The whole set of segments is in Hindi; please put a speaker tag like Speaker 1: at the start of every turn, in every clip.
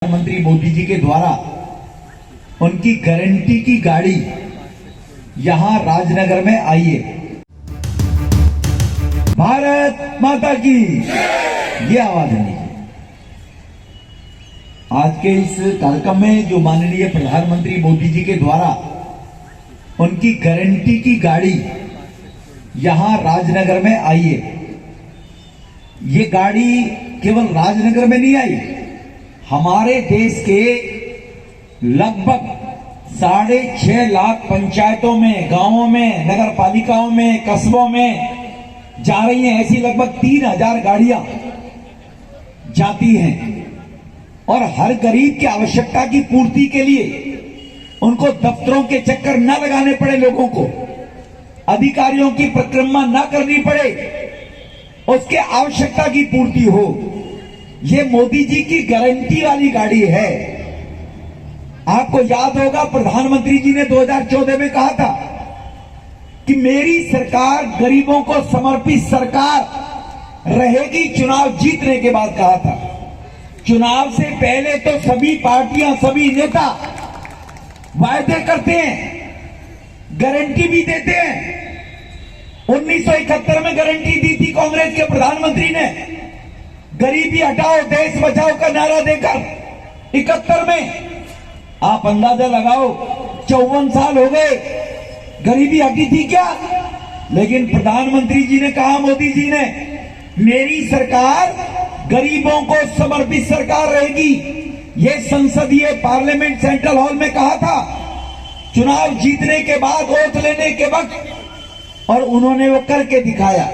Speaker 1: प्रधानमंत्री मोदी जी के द्वारा उनकी गारंटी की गाड़ी यहां राजनगर में आई है। भारत माता की ये आवाज है। आज के इस कार्यक्रम में जो माननीय प्रधानमंत्री मोदी जी के द्वारा उनकी गारंटी की गाड़ी यहां राजनगर में आई है। ये गाड़ी केवल राजनगर में नहीं आई, हमारे देश के लगभग 6.5 लाख पंचायतों में, गांवों में, नगर पालिकाओं में, कस्बों में जा रही हैं। ऐसी लगभग 3000 गाड़ियां जाती हैं और हर गरीब की आवश्यकता की पूर्ति के लिए उनको दफ्तरों के चक्कर न लगाने पड़े, लोगों को अधिकारियों की परिक्रमा न करनी पड़े, उसके आवश्यकता की पूर्ति हो। ये मोदी जी की गारंटी वाली गाड़ी है। आपको याद होगा प्रधानमंत्री जी ने 2014 में कहा था कि मेरी सरकार गरीबों को समर्पित सरकार रहेगी। चुनाव जीतने के बाद कहा था। चुनाव से पहले तो सभी पार्टियां, सभी नेता वायदे करते हैं, गारंटी भी देते हैं। 1971 में गारंटी दी थी कांग्रेस के प्रधानमंत्री ने, गरीबी हटाओ देश बचाओ का नारा देकर। 71 में आप अंदाजा लगाओ, 54 साल हो गए, गरीबी हटी थी क्या? लेकिन प्रधानमंत्री जी ने कहा, मोदी जी ने, मेरी सरकार गरीबों को समर्पित सरकार रहेगी। ये संसदीय पार्लियामेंट सेंट्रल हॉल में कहा था चुनाव जीतने के बाद, ओथ लेने के वक्त, और उन्होंने वो करके दिखाया।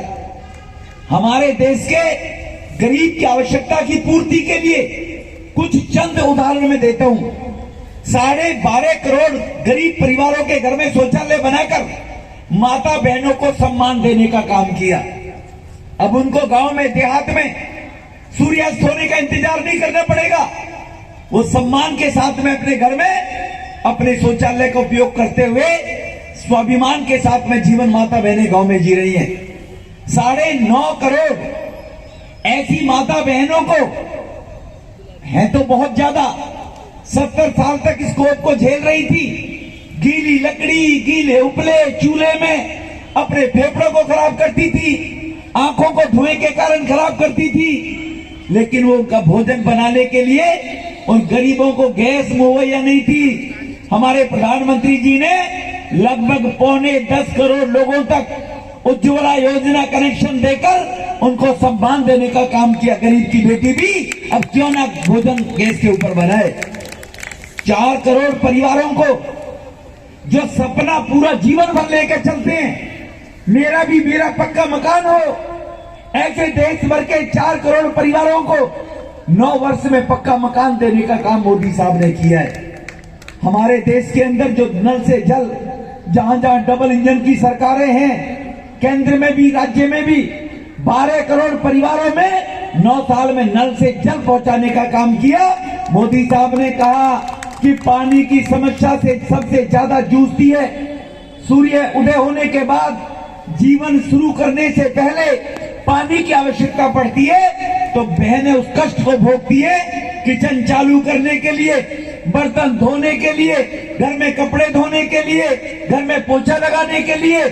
Speaker 1: हमारे देश के गरीब की आवश्यकता की पूर्ति के लिए कुछ चंद उदाहरण मैं देता हूं। 12.5 करोड़ गरीब परिवारों के घर में शौचालय बनाकर माता बहनों को सम्मान देने का काम किया। अब उनको गांव में, देहात में सूर्यास्त होने का इंतजार नहीं करना पड़ेगा। वो सम्मान के साथ में अपने घर में अपने शौचालय का उपयोग करते हुए स्वाभिमान के साथ में जीवन माता बहनें गांव में जी रही हैं। 9.5 करोड़ ऐसी माता बहनों को है तो बहुत ज्यादा, 70 साल तक इस कोप को झेल रही थी। गीली लकड़ी, गीले उपले चूल्हे में अपने फेफड़ों को खराब करती थी, आंखों को धुएं के कारण खराब करती थी। लेकिन वो उनका भोजन बनाने के लिए उन गरीबों को गैस मुहैया नहीं थी। हमारे प्रधानमंत्री जी ने लगभग 9.25 करोड़ लोगों तक उज्ज्वला योजना कनेक्शन देकर उनको सम्मान देने का काम किया। गरीब की बेटी भी अब क्यों ना भोजन गैस के ऊपर बनाए। 4 करोड़ परिवारों को जो सपना पूरा जीवन भर लेकर चलते हैं, मेरा पक्का मकान हो, ऐसे देश भर के 4 करोड़ परिवारों को 9 वर्ष में पक्का मकान देने का काम मोदी साहब ने किया है। हमारे देश के अंदर जो नल से जल, जहां जहां डबल इंजन की सरकारें हैं, केंद्र में भी राज्य में भी, 12 करोड़ परिवारों में 9 साल में नल से जल पहुंचाने का काम किया। मोदी साहब ने कहा कि पानी की समस्या से सबसे ज्यादा जूझती है सूर्य उदय होने के बाद, जीवन शुरू करने से पहले पानी की आवश्यकता पड़ती है, तो बहनें उस कष्ट को भोगती है। किचन चालू करने के लिए, बर्तन धोने के लिए, घर में कपड़े धोने के लिए, घर में पोछा लगाने के लिए,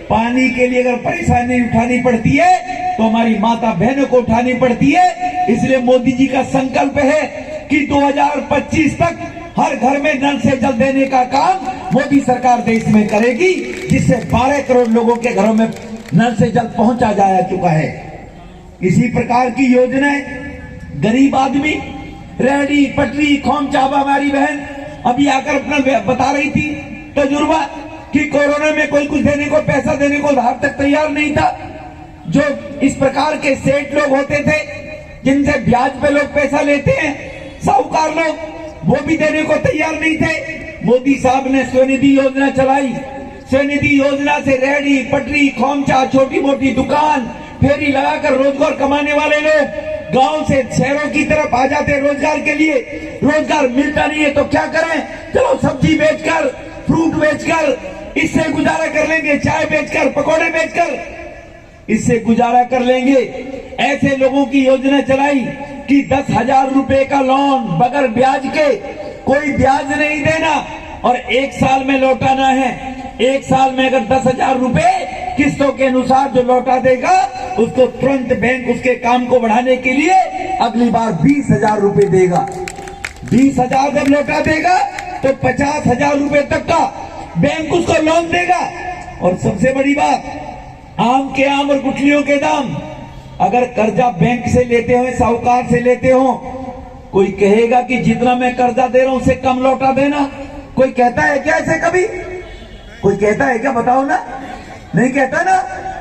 Speaker 1: पानी के लिए अगर परेशानी उठानी पड़ती है तो हमारी माता बहनों को उठानी पड़ती है। इसलिए मोदी जी का संकल्प है कि 2025 तक हर घर में नल से जल देने का काम मोदी सरकार देश में करेगी, जिससे 12 करोड़ लोगों के घरों में नल से जल पहुंचा जा चुका है। इसी प्रकार की योजनाएं गरीब आदमी, रेहड़ी पटरी खोमचाबा, हमारी बहन अभी आकर अपना बता रही थी तजुर्बा कि कोरोना में कोई कुछ देने को, पैसा देने को धार तक तैयार नहीं था। जो इस प्रकार के सेठ लोग होते थे जिनसे ब्याज पे लोग पैसा लेते हैं, साहूकार लोग, वो भी देने को तैयार नहीं थे। मोदी साहब ने स्वनिधि योजना चलाई। स्वनिधि योजना से रेहड़ी पटरी खोमचा, छोटी मोटी दुकान, फेरी लगाकर रोजगार कमाने वाले लोग गांव से शहरों की तरफ आ जाते रोजगार के लिए। रोजगार मिलता नहीं है तो क्या करें, चलो सब्जी बेचकर, फ्रूट बेचकर इससे गुजारा कर लेंगे, चाय बेचकर, पकौड़े बेचकर। इससे गुजारा कर लेंगे। ऐसे लोगों की योजना चलाई कि 10,000 रुपए का लोन बगैर ब्याज के, कोई ब्याज नहीं देना और 1 साल में लौटाना है। 1 साल में अगर 10,000 रुपए किस्तों के अनुसार जो लौटा देगा, उसको तुरंत बैंक उसके काम को बढ़ाने के लिए अगली बार 20,000 रुपए देगा। 20,000 जब लौटा देगा तो 50,000 रुपए तक का बैंक उसको लोन देगा। और सबसे बड़ी बात, आम के आम और गुठलियों के दाम। अगर कर्जा बैंक से लेते हो, साहूकार से लेते हो, कोई कहेगा कि जितना मैं कर्जा दे रहा हूं उससे कम लौटा देना? कोई कहता है क्या ऐसे कभी? कोई कहता है क्या? बताओ ना, नहीं कहता ना।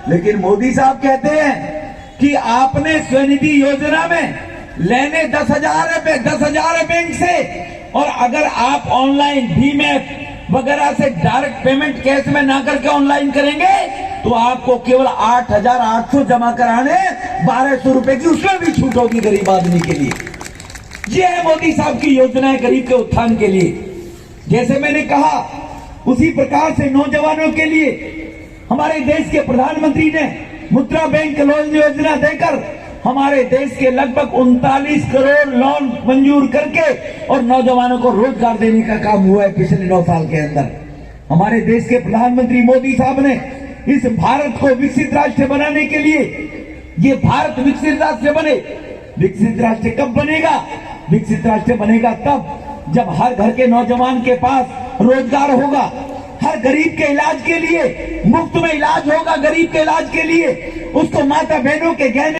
Speaker 1: लेकिन मोदी साहब कहते हैं कि आपने स्वनिधि योजना में लेने 10,000 रुपए, 10,000 बैंक से, और अगर आप ऑनलाइन भीम ऐप वगैरह से डायरेक्ट पेमेंट कैश में ना करके ऑनलाइन करेंगे तो आपको केवल 8,800 जमा कराने, 1,200 रुपए की उसमें भी छूट होगी गरीब आदमी के लिए। ये है मोदी साहब की योजना है गरीब के उत्थान के लिए। जैसे मैंने कहा, उसी प्रकार से नौजवानों के लिए हमारे देश के प्रधानमंत्री ने मुद्रा बैंक लोन योजना देकर हमारे देश के लगभग 39 करोड़ लोन मंजूर करके और नौजवानों को रोजगार देने का काम हुआ है पिछले 9 साल के अंदर। हमारे देश के प्रधानमंत्री मोदी साहब ने इस भारत को विकसित राष्ट्र बनाने के लिए, ये भारत विकसित राष्ट्र बने। विकसित राष्ट्र कब बनेगा? विकसित राष्ट्र बनेगा तब जब हर घर के नौजवान के पास रोजगार होगा, हर गरीब के इलाज के लिए मुफ्त में इलाज होगा, गरीब के इलाज के लिए उसको माता बहनों के गहने